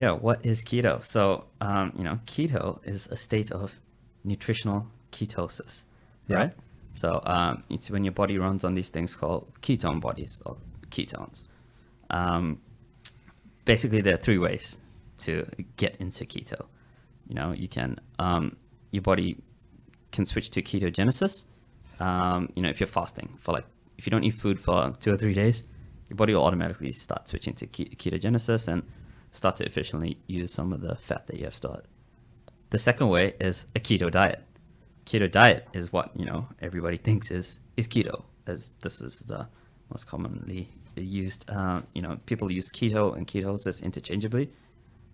Yeah, what is keto? So, keto is a state of nutritional ketosis, Yeah. right? So, it's when your body runs on these things called ketone bodies or ketones. Um, Basically, there are three ways to get into keto. You can, your body can switch to ketogenesis. If you're fasting if you don't eat food for 2 or 3 days, your body will automatically start switching to ketogenesis and start to efficiently use some of the fat that you have stored. The second way is a keto diet. Keto diet is what everybody thinks is keto, as this is the most commonly used. People use keto and ketosis interchangeably,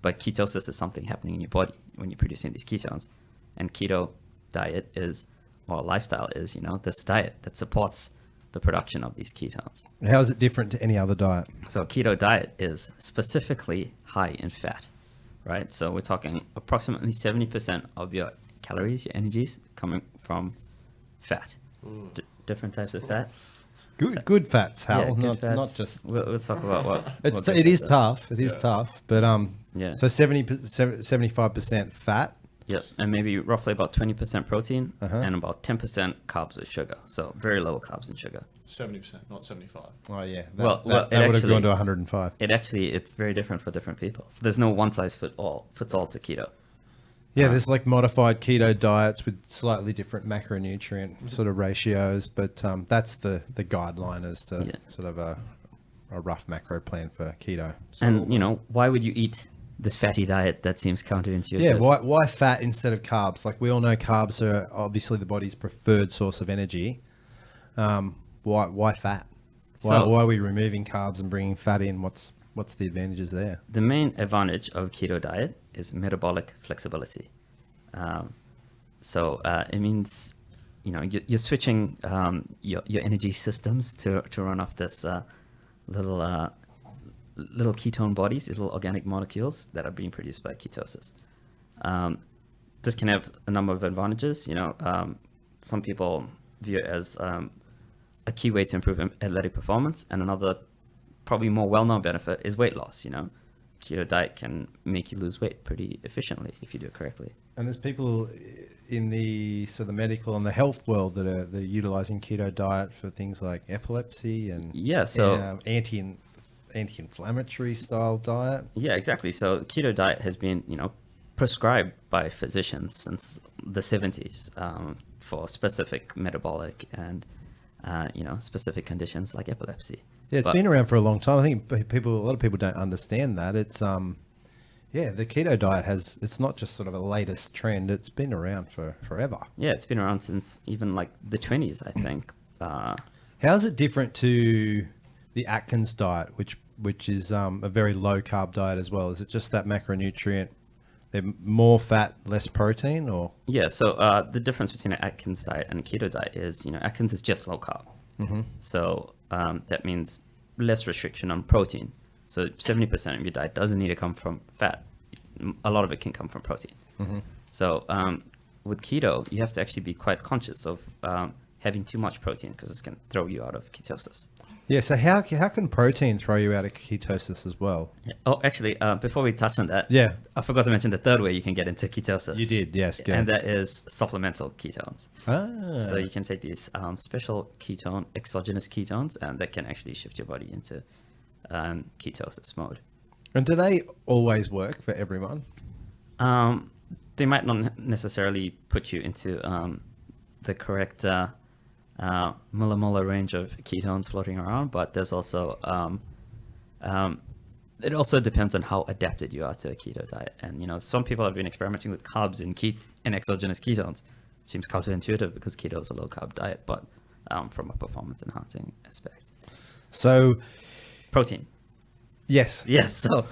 but ketosis is something happening in your body when you're producing these ketones, and keto diet is, or lifestyle is, this diet that supports the production of these ketones. How is it different to any other diet? So keto diet is specifically high in fat, right? So we're talking approximately 70% of your calories, your energies, coming from fat. Different types of fat. Good fats, Hal. Yeah, good fats. Not just. We'll talk about what. It is tough. It is tough, but Yeah. So 75% fat. Yes, and maybe roughly about 20% protein Uh-huh. and about 10% carbs or sugar. So very little carbs and sugar. 70%, not 75. Oh yeah. Well, That would have actually- gone to 105. It's very different for different people. So there's no one size fits all to keto. Yeah, there's like modified keto diets with slightly different macronutrient sort of ratios, but that's the guideline as to sort of a rough macro plan for keto. And why would you eat this fatty diet that seems counterintuitive? Yeah, why fat instead of carbs? Like we all know carbs are obviously the body's preferred source of energy. Why fat? Why are we removing carbs and bringing fat in? What's the advantages there? The main advantage of keto diet is metabolic flexibility. It means you're switching your energy systems to run off this little ketone bodies, little organic molecules that are being produced by ketosis. This can have a number of advantages. Some people view it as a key way to improve athletic performance, and another probably more well-known benefit is weight loss. Keto diet can make you lose weight pretty efficiently if you do it correctly. And there's people in the medical and the health world that are utilizing keto diet for things like epilepsy and anti-inflammatory style diet. Yeah, exactly. So keto diet has been prescribed by physicians since the 70s for specific metabolic and specific conditions like epilepsy. Yeah, it's been around for a long time. I think a lot of people don't understand that. It's the keto diet it's not just sort of a latest trend. It's been around for forever. Yeah, it's been around since even like the 20s, I think. How is it different to the Atkins diet, which is a very low carb diet as well? Is it just that macronutrient? They're more fat, less protein, or? Yeah, so the difference between an Atkins diet and a keto diet is, Atkins is just low carb. Mm-hmm. So that means less restriction on protein. So 70% of your diet doesn't need to come from fat. A lot of it can come from protein. Mm-hmm. So with keto, you have to actually be quite conscious of having too much protein because this can throw you out of ketosis. Yeah, so how can protein throw you out of ketosis as well? Yeah. Oh, actually, before we touch on that, Yeah, I forgot to mention the third way you can get into ketosis. you did, yes. And that is supplemental ketones. Ah. So you can take these special exogenous ketones, and that can actually shift your body into ketosis mode. And do they always work for everyone? They might not necessarily put you into the correct millimole range of ketones floating around, but there's also it also depends on how adapted you are to a keto diet. And some people have been experimenting with carbs and exogenous ketones. Seems counterintuitive because keto is a low carb diet, but from a performance enhancing aspect. So Protein. yes. Yes. So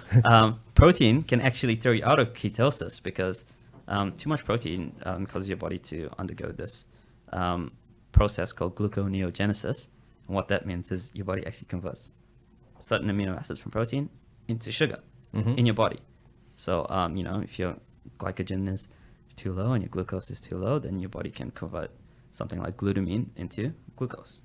protein can actually throw you out of ketosis because too much protein causes your body to undergo this process called gluconeogenesis. And what that means is your body actually converts certain amino acids from protein into sugar in your body. So, if your glycogen is too low and your glucose is too low, then your body can convert something like glutamine into glucose.